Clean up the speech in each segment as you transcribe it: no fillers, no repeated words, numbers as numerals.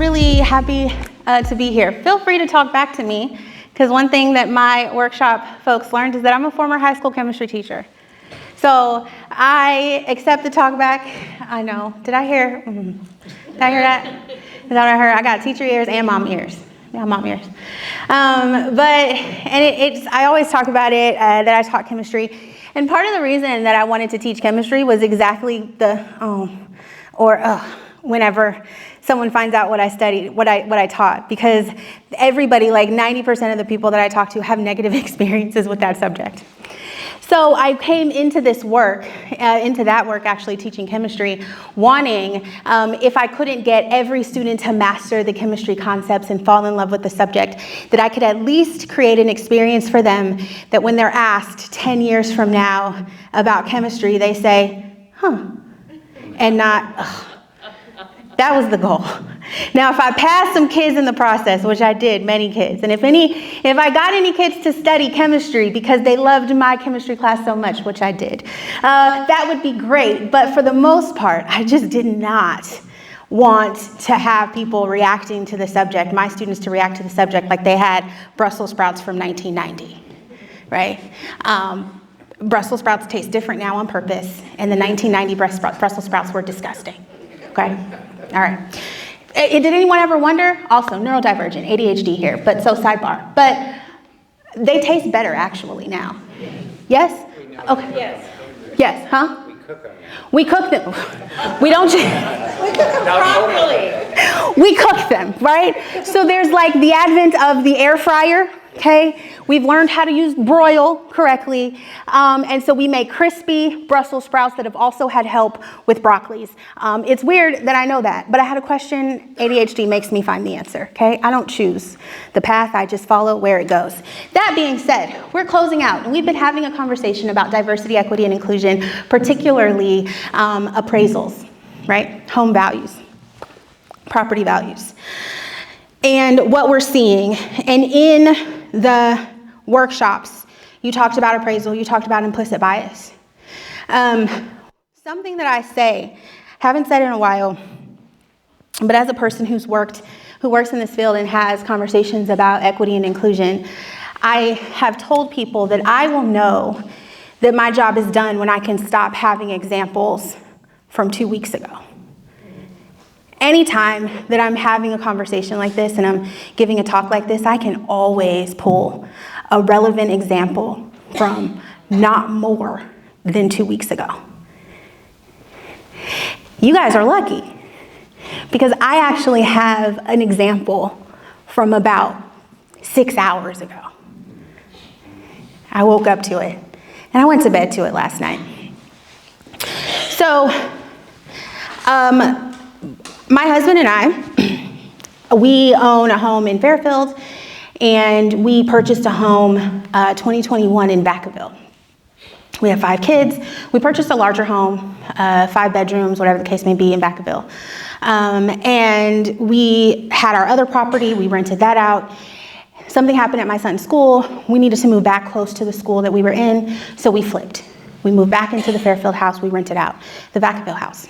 really happy to be here. Feel free to talk back to me, because one thing that my workshop folks learned is that I'm a former high school chemistry teacher. So I accept the talk back. I know. Did I hear? Did I hear that? Is that what I heard? I got teacher ears and mom ears. Yeah, mom ears. I always talk about it, that I taught chemistry. And part of the reason that I wanted to teach chemistry was exactly whenever someone finds out what I studied, what I taught, because everybody, like 90% of the people that I talk to, have negative experiences with that subject. So I came into that work actually teaching chemistry, wanting, if I couldn't get every student to master the chemistry concepts and fall in love with the subject, that I could at least create an experience for them that when they're asked 10 years from now about chemistry, they say, huh, and not, ugh. That was the goal. Now, if I passed some kids in the process, which I did, many kids, and if I got any kids to study chemistry because they loved my chemistry class so much, which I did, that would be great. But for the most part, I just did not want to have people reacting to the subject, my students to react to the subject like they had Brussels sprouts from 1990, right? Brussels sprouts taste different now on purpose, and the 1990 Brussels sprouts were disgusting, okay? All right. Did anyone ever wonder? Also, neurodivergent, ADHD here, but so sidebar. But they taste better actually now. Yes? Okay. Yes. Yes, huh? We cook them. We cook them. We don't. We cook them properly. We cook them, right? So there's like the advent of the air fryer. Okay, we've learned how to use broil correctly, and so we make crispy Brussels sprouts that have also had help with broccolis. It's weird that I know that, but I had a question. ADHD makes me find the answer, okay? I don't choose the path, I just follow where it goes. That being said, we're closing out, and we've been having a conversation about diversity, equity, and inclusion, particularly appraisals, right? Home values, property values. And what we're seeing, and in the workshops, you talked about appraisal, you talked about implicit bias. Something that I say, haven't said in a while, but as a person who works in this field and has conversations about equity and inclusion, I have told people that I will know that my job is done when I can stop having examples from 2 weeks ago. Anytime that I'm having a conversation like this and I'm giving a talk like this, I can always pull a relevant example from not more than 2 weeks ago. You guys are lucky, because I actually have an example from about 6 hours ago. I woke up to it, and I went to bed to it last night. So, my husband and I, we own a home in Fairfield, and we purchased a home 2021 in Vacaville. We have 5 kids. We purchased a larger home, 5 bedrooms, whatever the case may be, in Vacaville. And we had our other property. We rented that out. Something happened at my son's school. We needed to move back close to the school that we were in, so we flipped. We moved back into the Fairfield house. We rented out the Vacaville house.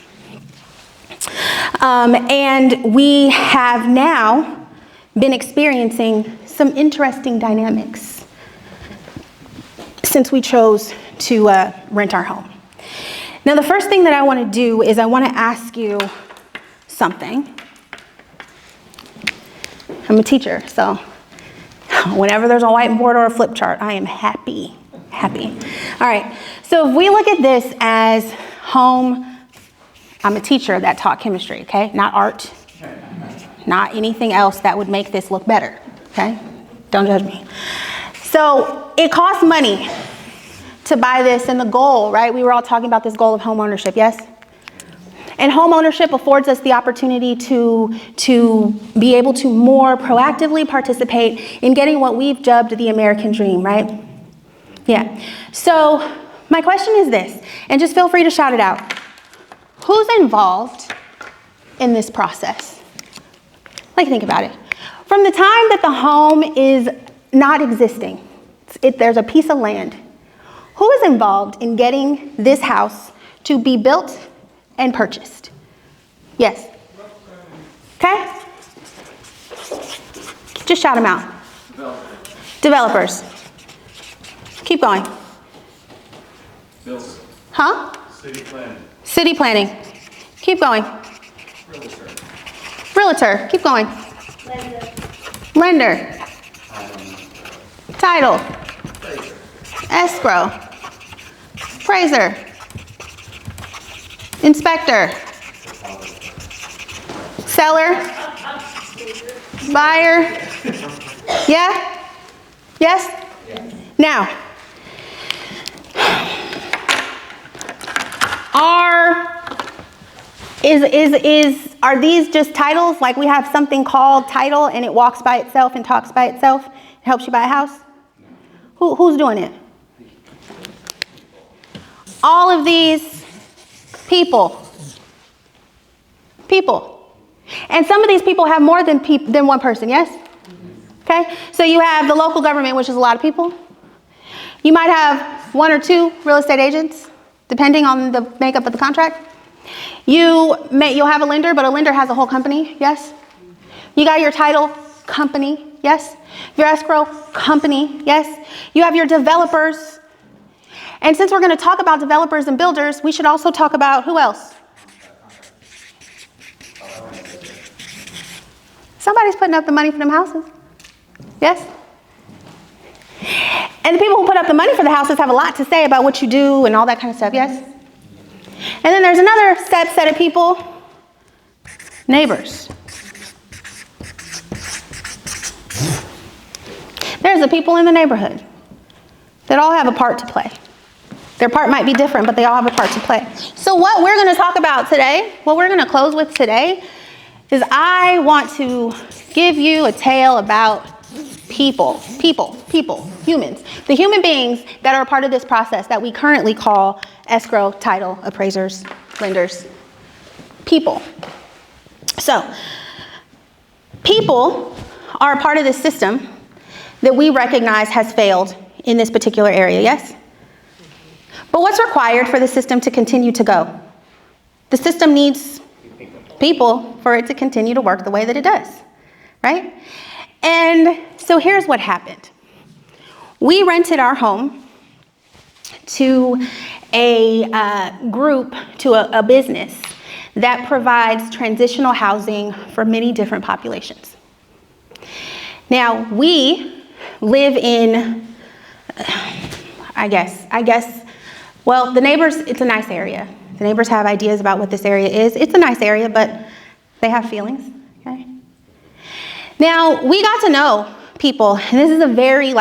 And we have now been experiencing some interesting dynamics since we chose to rent our home. Now, the first thing that I want to do is I want to ask you something. I'm a teacher, so whenever there's a whiteboard or a flip chart, I am happy. All right, so if we look at this as home, I'm a teacher that taught chemistry, okay? Not art, not anything else that would make this look better, okay? Don't judge me. So it costs money to buy this, and the goal, right? We were all talking about this goal of home ownership, yes? And home ownership affords us the opportunity to be able to more proactively participate in getting what we've dubbed the American dream, right? Yeah. So my question is this, and just feel free to shout it out. Who's involved in this process? Like, think about it. From the time that the home is not existing, there's a piece of land. Who is involved in getting this house to be built and purchased? Yes. Okay? Just shout them out. Developers. Keep going. Builders. Huh? City planning. City planning. Keep going. Realtor. Realtor. Keep going. Lender. Title. Escrow. Appraiser. Inspector. Seller. Buyer. Yeah? Yes? Now, are these just titles? Like we have something called title and it walks by itself and talks by itself? It helps you buy a house? Who's doing it? All of these people. And some of these people have more than one person, yes? Okay, so you have the local government, which is a lot of people. You might have 1 or 2 real estate agents, depending on the makeup of the contract. You'll have a lender, but a lender has a whole company, yes? You got your title company, yes? Your escrow company, yes? You have your developers. And since we're going to talk about developers and builders, we should also talk about who else? Somebody's putting up the money for them houses. Yes? And the people who put up the money for the houses have a lot to say about what you do and all that kind of stuff, yes? And then there's another set of people, neighbors. There's the people in the neighborhood that all have a part to play. Their part might be different, but they all have a part to play. So what we're going to talk about today, what we're going to close with today, is I want to give you a tale about people, humans, the human beings that are a part of this process that we currently call escrow, title, appraisers, lenders, people. So, people are a part of this system that we recognize has failed in this particular area, yes? But what's required for the system to continue to go? The system needs people for it to continue to work the way that it does, right? And so here's what happened. We rented our home to a group, to a business that provides transitional housing for many different populations. Now, we live in, I guess, well, the neighbors, it's a nice area. The neighbors have ideas about what this area is. It's a nice area, but they have feelings, okay? Now, we got to know people, and this is a very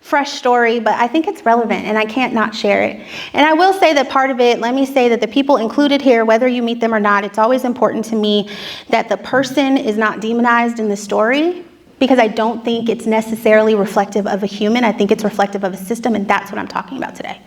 fresh story, but I think it's relevant and I can't not share it. And I will say that part of it, let me say that the people included here, whether you meet them or not, it's always important to me that the person is not demonized in the story, because I don't think it's necessarily reflective of a human. I think it's reflective of a system, and that's what I'm talking about today.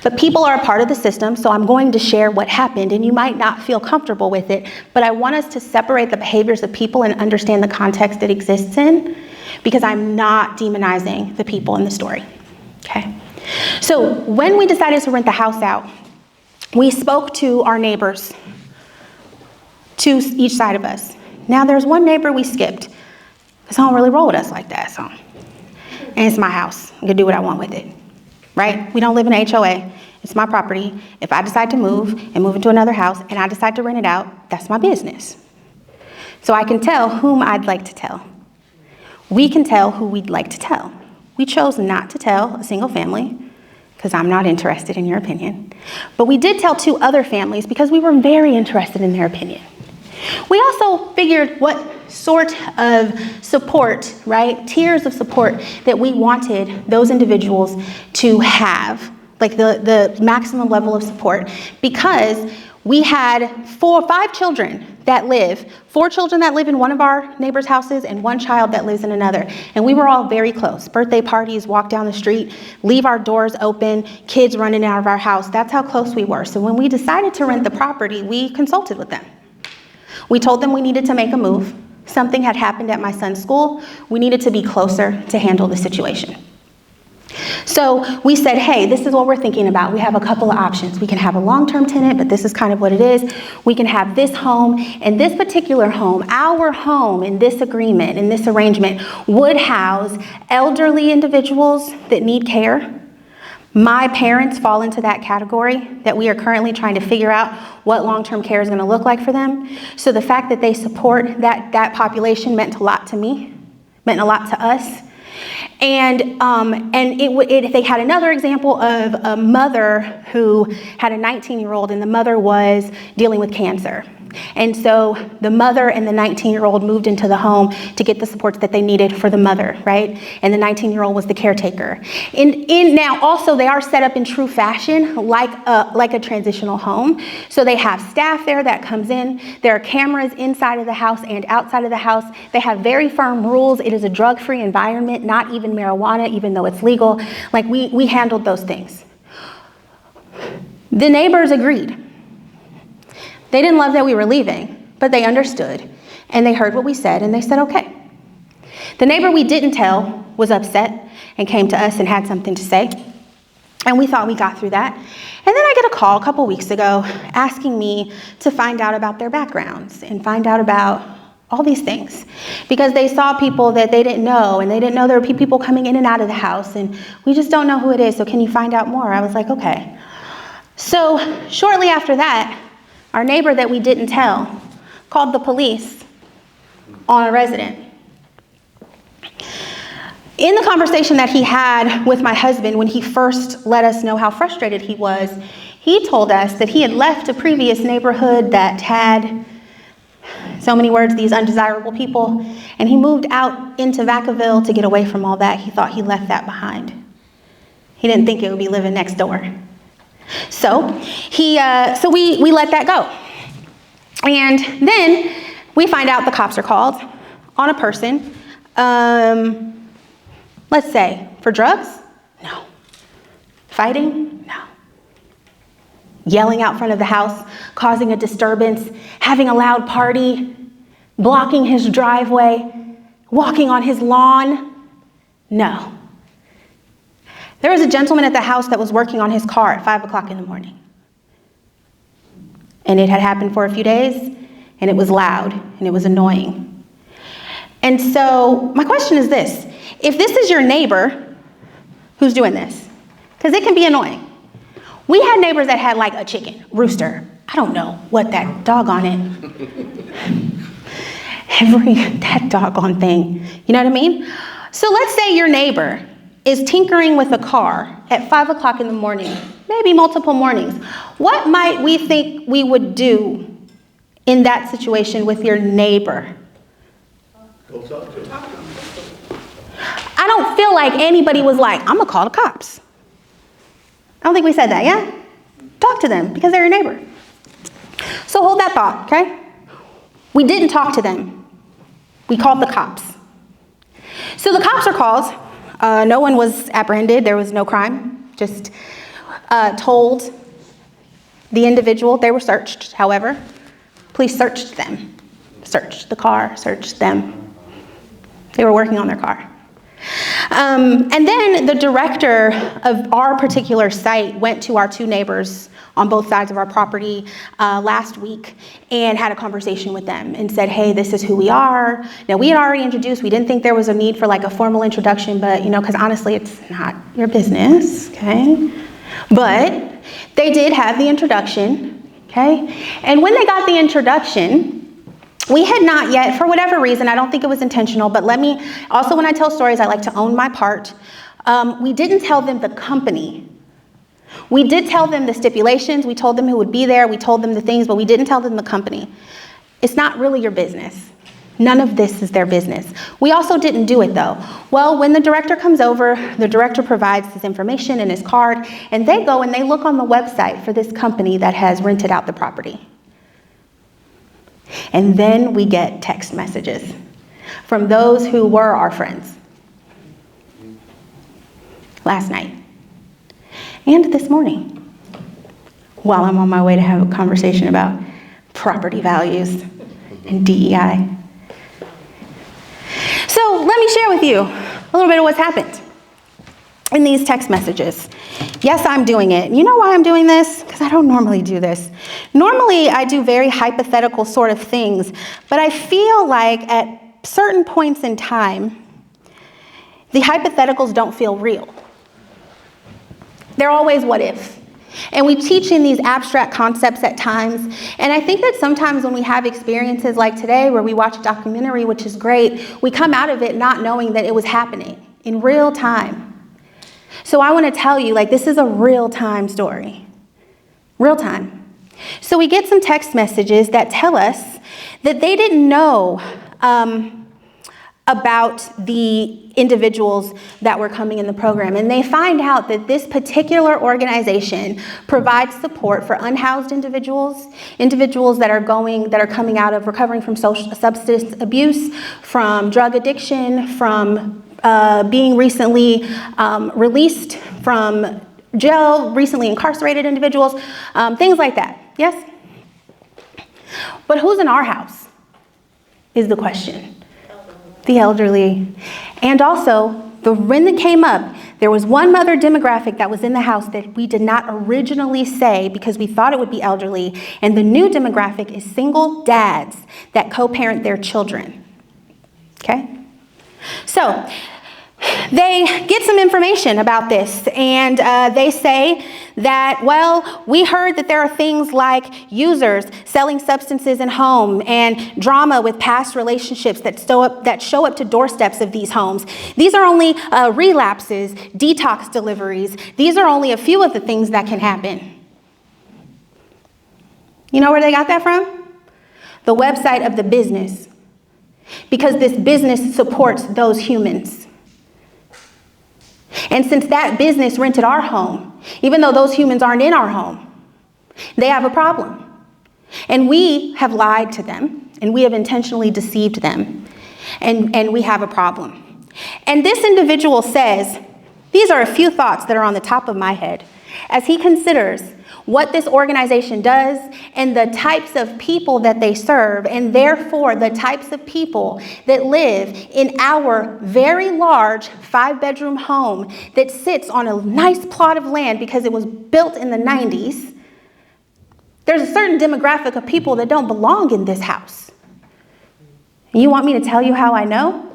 But people are a part of the system, so I'm going to share what happened, and you might not feel comfortable with it, but I want us to separate the behaviors of people and understand the context it exists in, because I'm not demonizing the people in the story, okay? So when we decided to rent the house out, we spoke to our neighbors, to each side of us. Now there's one neighbor we skipped, because I don't really roll with us like that, so. And it's my house, I can do what I want with it. Right? We don't live in an HOA. It's my property. If I decide to move into another house and I decide to rent it out, that's my business. So I can tell whom I'd like to tell. We can tell who we'd like to tell. We chose not to tell a single family because I'm not interested in your opinion. But we did tell 2 other families because we were very interested in their opinion. We also figured what sort of support, right, tiers of support that we wanted those individuals to have, like the maximum level of support, because we had 5 children that live, 4 children that live in one of our neighbors' houses and 1 child that lives in another. And we were all very close. Birthday parties, walk down the street, leave our doors open, kids running out of our house. That's how close we were. So when we decided to rent the property, we consulted with them. We told them we needed to make a move. Something had happened at my son's school. We needed to be closer to handle the situation. So we said, hey, this is what we're thinking about. We have a couple of options. We can have a long-term tenant, but this is kind of what it is. We can have this home, and this particular home, our home in this agreement, in this arrangement, would house elderly individuals that need care. My parents fall into that category that we are currently trying to figure out what long-term care is going to look like for them. So the fact that they support that population meant a lot to me, meant a lot to us. And they had another example of a mother who had a 19-year-old, and the mother was dealing with cancer. And so the mother and the 19-year-old moved into the home to get the supports that they needed for the mother, right? And the 19-year-old was the caretaker. Now also they are set up in true fashion like a transitional home. So they have staff there that comes in. There are cameras inside of the house and outside of the house. They have very firm rules. It is a drug-free environment, not even marijuana, even though it's legal. Like we handled those things. The neighbors agreed. They didn't love that we were leaving, but they understood, and they heard what we said, and they said, okay. The neighbor we didn't tell was upset and came to us and had something to say, and we thought we got through that. And then I get a call a couple weeks ago asking me to find out about their backgrounds and find out about all these things, because they saw people that they didn't know, and they didn't know there were people coming in and out of the house, and we just don't know who it is, so can you find out more? I was like, okay. So shortly after that, our neighbor that we didn't tell called the police on a resident. In the conversation that he had with my husband when he first let us know how frustrated he was, he told us that he had left a previous neighborhood that had, so many words, these undesirable people, and he moved out into Vacaville to get away from all that. He thought he left that behind. He didn't think it would be living next door. So we let that go. And then we find out the cops are called on a person, let's say, for drugs? No. Fighting? No. Yelling out front of the house, causing a disturbance, having a loud party, blocking his driveway, walking on his lawn? No. There was a gentleman at the house that was working on his car at 5 o'clock in the morning. And it had happened for a few days, and it was loud, and it was annoying. And so my question is this: if this is your neighbor who's doing this, because it can be annoying. We had neighbors that had like a chicken, rooster. I don't know what that doggone that doggone thing. You know what I mean? So let's say your neighbor is tinkering with a car at 5 o'clock in the morning, maybe multiple mornings. What might we think we would do in that situation with your neighbor? Go talk to them. I don't feel like anybody was like, I'm gonna call the cops. I don't think we said that, yeah? Talk to them because they're your neighbor. So hold that thought, okay? We didn't talk to them. We called the cops. So the cops are called. No one was apprehended. There was no crime. Just told the individual. They were searched, however. Police searched them. Searched the car, searched them. They were working on their car. And then the director of our particular site went to our two neighbors on both sides of our property last week and had a conversation with them and said, hey, this is who we are. Now, we had already introduced. We didn't think there was a need for like a formal introduction, but because honestly, it's not your business, okay? But they did have the introduction, okay? And when they got the introduction, we had not yet, for whatever reason, I don't think it was intentional, but let me, also when I tell stories, I like to own my part. We didn't tell them the company. We did tell them the stipulations. We told them who would be there. We told them the things, but we didn't tell them the company. It's not really your business. None of this is their business. We also didn't do it though. Well, when the director comes over, the director provides his information and his card, and they go and they look on the website for this company that has rented out the property. And then we get text messages from those who were our friends last night and this morning while I'm on my way to have a conversation about property values and DEI. So let me share with you a little bit of what's happened. in these text messages. Yes, I'm doing it. You know why I'm doing this? Because I don't normally do this. Normally, I do very hypothetical sort of things, but I feel like at certain points in time, the hypotheticals don't feel real. They're always what if. And we teach in these abstract concepts at times, and I think that sometimes when we have experiences like today where we watch a documentary, which is great, we come out of it not knowing that it was happening in real time. So I want to tell you, like, this is a real-time story. Real-time. So we get some text messages that tell us that they didn't know about the individuals that were coming in the program. And they find out that this particular organization provides support for unhoused individuals, individuals that are coming out of recovering from substance abuse, from drug addiction, from being recently released from jail, recently incarcerated individuals, things like that, yes? But who's in our house is the question. The elderly. And also, when it came up, there was one mother demographic that was in the house that we did not originally say because we thought it would be elderly, and the new demographic is single dads that co-parent their children, okay? So, they get some information about this, and they say that, well, we heard that there are things like users selling substances in home and drama with past relationships that show up to doorsteps of these homes. These are only relapses, detox deliveries. These are only a few of the things that can happen. You know where they got that from? The website of the business, because this business supports those humans. And since that business rented our home, even though those humans aren't in our home, they have a problem. And we have lied to them, and we have intentionally deceived them, and we have a problem. And this individual says, these are a few thoughts that are on the top of my head, as he considers what this organization does and the types of people that they serve, and therefore the types of people that live in our very large 5-bedroom home that sits on a nice plot of land because it was built in the 90s. There's a certain demographic of people that don't belong in this house. And you want me to tell you how I know?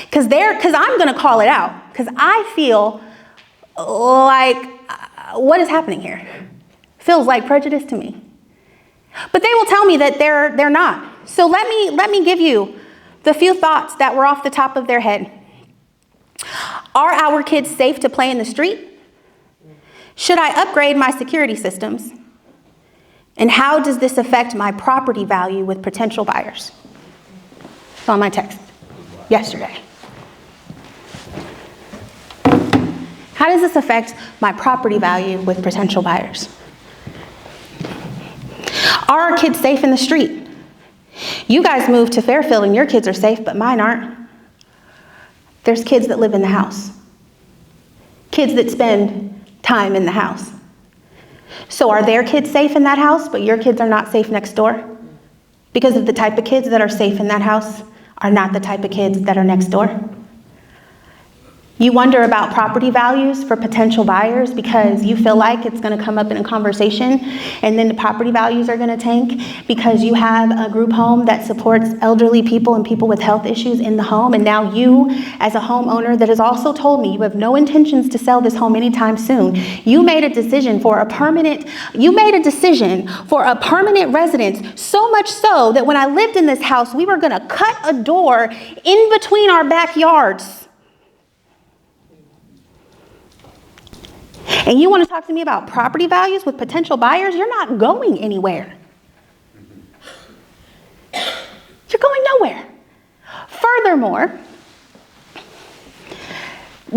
Because I'm going to call it out, because I feel like what is happening here? Feels like prejudice to me. But they will tell me that they're not. So let me give you the few thoughts that were off the top of their head. Are our kids safe to play in the street? Should I upgrade my security systems? And how does this affect my property value with potential buyers? It's on my text yesterday. How does this affect my property value with potential buyers? Are our kids safe in the street? You guys moved to Fairfield and your kids are safe, but mine aren't. There's kids that live in the house. Kids that spend time in the house. So are their kids safe in that house, but your kids are not safe next door? Because of the type of kids that are safe in that house are not the type of kids that are next door? You wonder about property values for potential buyers because you feel like it's going to come up in a conversation and then the property values are going to tank because you have a group home that supports elderly people and people with health issues in the home, and now you, as a homeowner that has also told me you have no intentions to sell this home anytime soon, you made a decision for a permanent residence, so much so that when I lived in this house, we were going to cut a door in between our backyards. And you want to talk to me about property values with potential buyers? You're not going anywhere. You're going nowhere. Furthermore,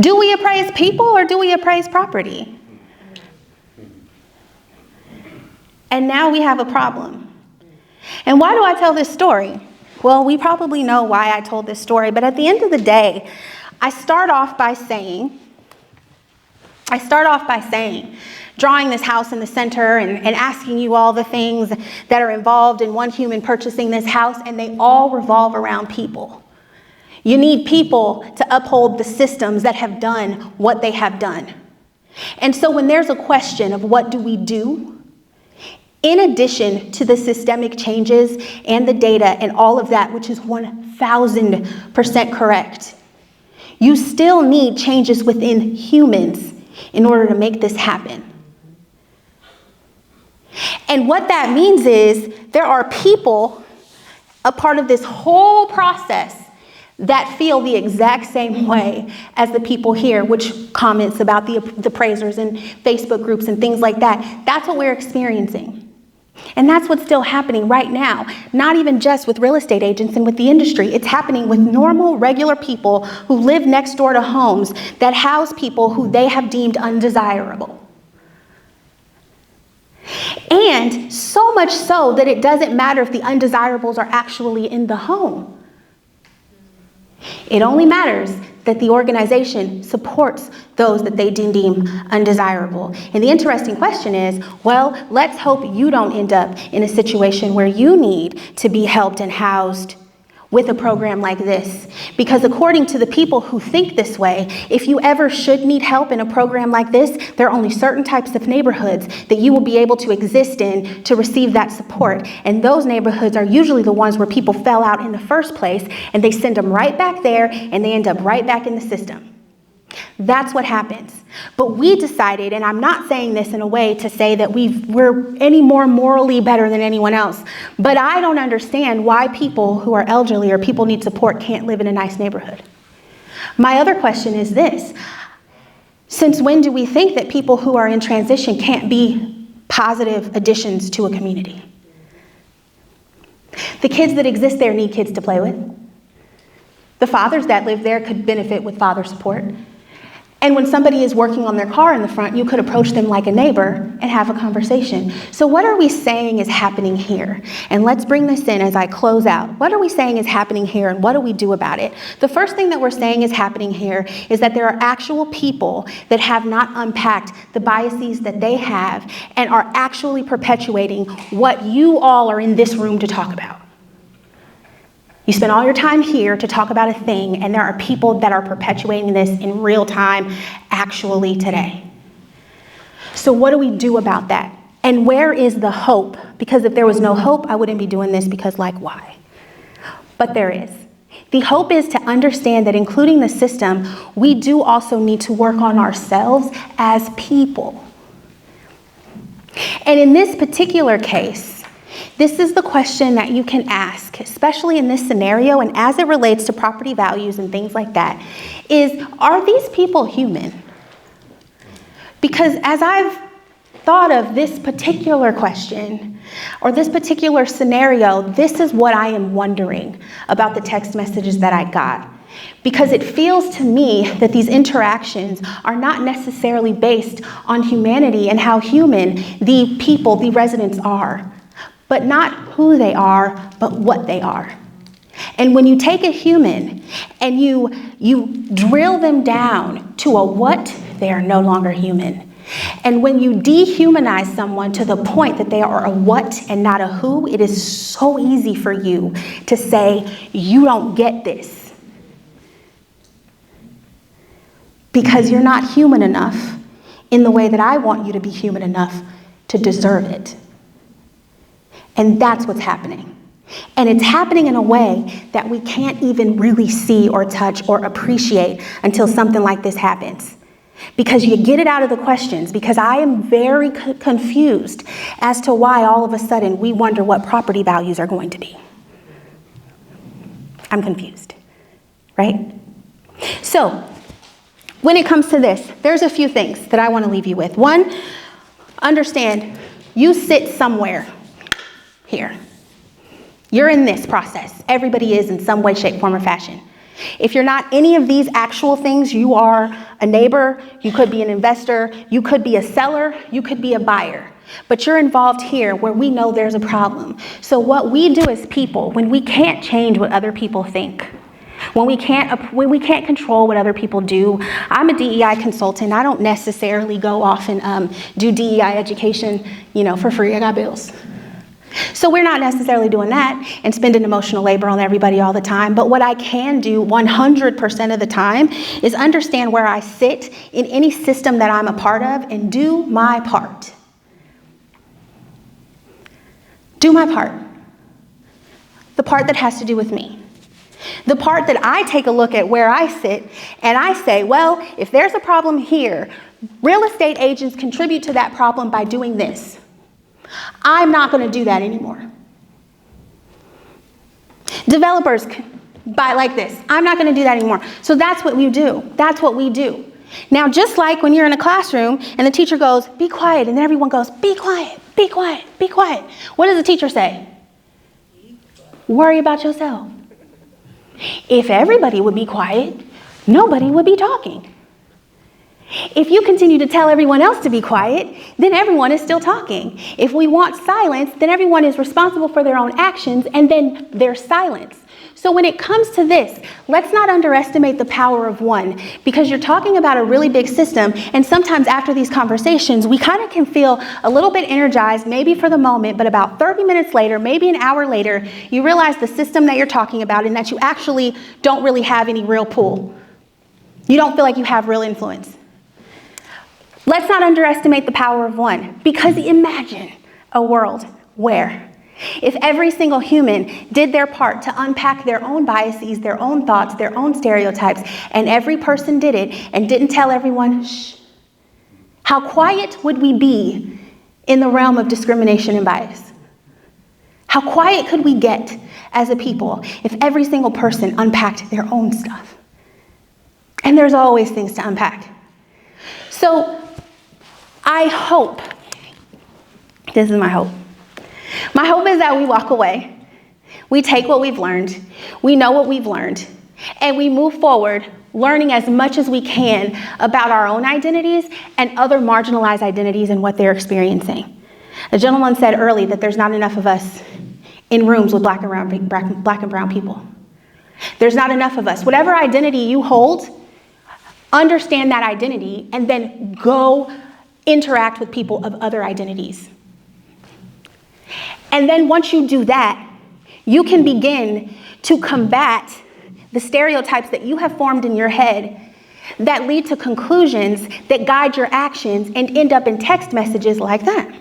do we appraise people or do we appraise property? And now we have a problem. And why do I tell this story? Well, we probably know why I told this story, but at the end of the day, I start off by saying, drawing this house in the center and asking you all the things that are involved in one human purchasing this house, and they all revolve around people. You need people to uphold the systems that have done what they have done. And so when there's a question of what do we do, in addition to the systemic changes and the data and all of that, which is 1000% correct, you still need changes within humans in order to make this happen. And what that means is there are people, a part of this whole process, that feel the exact same way as the people here, which comments about the praisers and Facebook groups and things like that. That's what we're experiencing. And that's what's still happening right now, not even just with real estate agents and with the industry. It's happening with normal, regular people who live next door to homes that house people who they have deemed undesirable. And so much so that it doesn't matter if the undesirables are actually in the home. It only matters that the organization supports those that they deem undesirable. And the interesting question is, well, let's hope you don't end up in a situation where you need to be helped and housed with a program like this. Because according to the people who think this way, if you ever should need help in a program like this, there are only certain types of neighborhoods that you will be able to exist in to receive that support. And those neighborhoods are usually the ones where people fell out in the first place, and they send them right back there, and they end up right back in the system. That's what happens. But we decided, and I'm not saying this in a way to say that we're any more morally better than anyone else, but I don't understand why people who are elderly or people need support can't live in a nice neighborhood. My other question is this: since when do we think that people who are in transition can't be positive additions to a community? The kids that exist there need kids to play with. The fathers that live there could benefit with father support. And when somebody is working on their car in the front, you could approach them like a neighbor and have a conversation. So what are we saying is happening here? And let's bring this in as I close out. What are we saying is happening here, and what do we do about it? The first thing that we're saying is happening here is that there are actual people that have not unpacked the biases that they have and are actually perpetuating what you all are in this room to talk about. You spend all your time here to talk about a thing, and there are people that are perpetuating this in real time, actually today. So what do we do about that? And where is the hope? Because if there was no hope, I wouldn't be doing this, because like, why? But there is. The hope is to understand that including the system, we do also need to work on ourselves as people. And in this particular case, this is the question that you can ask, especially in this scenario and as it relates to property values and things like that, is, are these people human? Because as I've thought of this particular question or this particular scenario, this is what I am wondering about the text messages that I got. Because it feels to me that these interactions are not necessarily based on humanity and how human the people, the residents are. But not who they are, but what they are. And when you take a human and you drill them down to a what, they are no longer human. And when you dehumanize someone to the point that they are a what and not a who, it is so easy for you to say, you don't get this. Because you're not human enough in the way that I want you to be human enough to deserve it. And that's what's happening. And it's happening in a way that we can't even really see or touch or appreciate until something like this happens. Because you get it out of the questions, because I am very confused as to why all of a sudden we wonder what property values are going to be. I'm confused, right? So, when it comes to this, there's a few things that I want to leave you with. One, understand you sit somewhere here. You're in this process. Everybody is in some way, shape, form, or fashion. If you're not any of these actual things, you are a neighbor, you could be an investor, you could be a seller, you could be a buyer. But you're involved here where we know there's a problem. So what we do as people, when we can't change what other people think, when we can't control what other people do. I'm a DEI consultant. I don't necessarily go off and do DEI education, for free. I got bills. So we're not necessarily doing that and spending emotional labor on everybody all the time. But what I can do 100% of the time is understand where I sit in any system that I'm a part of and do my part. Do my part. The part that has to do with me. The part that I take a look at where I sit and I say, well, if there's a problem here, real estate agents contribute to that problem by doing this. I'm not going to do that anymore. Developers buy like this. I'm not going to do that anymore. So that's what you do. That's what we do. Now, just like when you're in a classroom and the teacher goes, be quiet, and then everyone goes, be quiet, be quiet, be quiet. What does the teacher say? Worry about yourself. If everybody would be quiet, nobody would be talking. If you continue to tell everyone else to be quiet, then everyone is still talking. If we want silence, then everyone is responsible for their own actions, and then there's silence. So when it comes to this, let's not underestimate the power of one, because you're talking about a really big system, and sometimes after these conversations, we kind of can feel a little bit energized, maybe for the moment, but about 30 minutes later, maybe an hour later, you realize the system that you're talking about and that you actually don't really have any real pull. You don't feel like you have real influence. Let's not underestimate the power of one, because imagine a world where if every single human did their part to unpack their own biases, their own thoughts, their own stereotypes, and every person did it and didn't tell everyone, shh, how quiet would we be in the realm of discrimination and bias? How quiet could we get as a people if every single person unpacked their own stuff? And there's always things to unpack. So I hope, this is my hope. My hope is that we walk away, we take what we've learned, we know what we've learned, and we move forward learning as much as we can about our own identities and other marginalized identities and what they're experiencing. A gentleman said early that there's not enough of us in rooms with black and brown people. There's not enough of us. Whatever identity you hold, understand that identity and then go interact with people of other identities. And then once you do that, you can begin to combat the stereotypes that you have formed in your head that lead to conclusions that guide your actions and end up in text messages like that.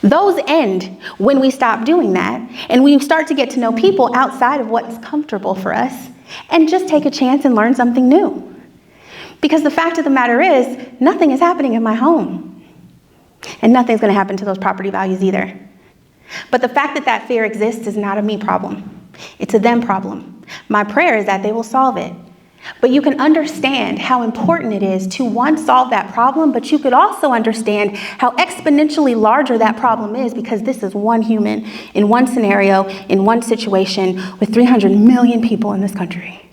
Those end when we stop doing that and we start to get to know people outside of what's comfortable for us and just take a chance and learn something new. Because the fact of the matter is, nothing is happening in my home. And nothing's going to happen to those property values either. But the fact that that fear exists is not a me problem. It's a them problem. My prayer is that they will solve it. But you can understand how important it is to, one, solve that problem, but you could also understand how exponentially larger that problem is because this is one human in one scenario, in one situation, with 300 million people in this country.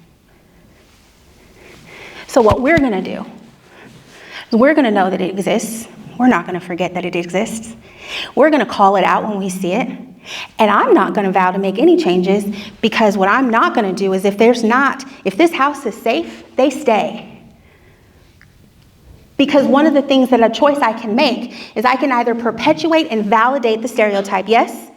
So what we're going to do is we're going to know that it exists. We're not going to forget that it exists. We're going to call it out when we see it. And I'm not going to vow to make any changes because what I'm not going to do is if this house is safe, they stay. Because one of the things that a choice I can make is I can either perpetuate and validate the stereotype, yes,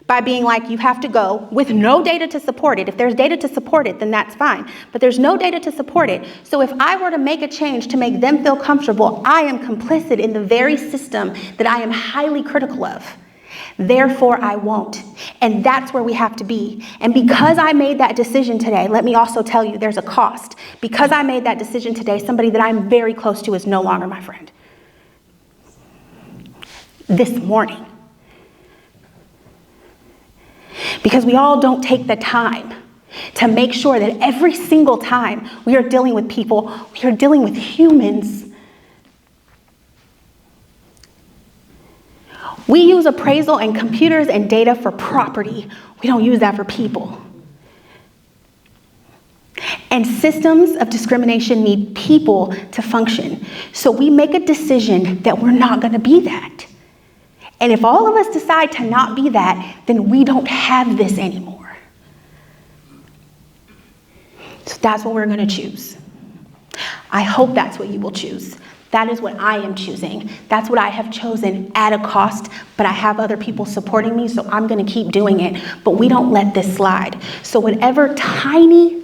by being like, you have to go with no data to support it. If there's data to support it, then that's fine. But there's no data to support it. So if I were to make a change to make them feel comfortable, I am complicit in the very system that I am highly critical of. Therefore, I won't. And that's where we have to be. And because I made that decision today, let me also tell you there's a cost. Because I made that decision today, somebody that I'm very close to is no longer my friend. This morning. Because we all don't take the time to make sure that every single time we are dealing with people, we are dealing with humans. We use appraisal and computers and data for property. We don't use that for people. And systems of discrimination need people to function. So we make a decision that we're not going to be that. And if all of us decide to not be that, then we don't have this anymore. So that's what we're going to choose. I hope that's what you will choose. That is what I am choosing. That's what I have chosen at a cost, but I have other people supporting me, so I'm gonna keep doing it. But we don't let this slide. So whatever tiny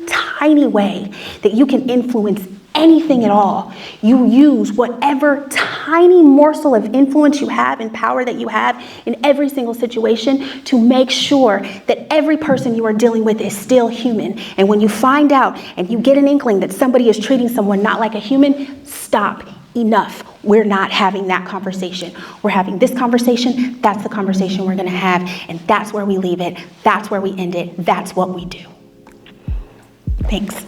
way that you can influence anything at all, you use whatever tiny morsel of influence you have and power that you have in every single situation to make sure that every person you are dealing with is still human. And when you find out and you get an inkling that somebody is treating someone not like a human, stop. Enough. We're not having that conversation. We're having this conversation. That's the conversation we're going to have. And that's where we leave it. That's where we end it. That's what we do. Thanks.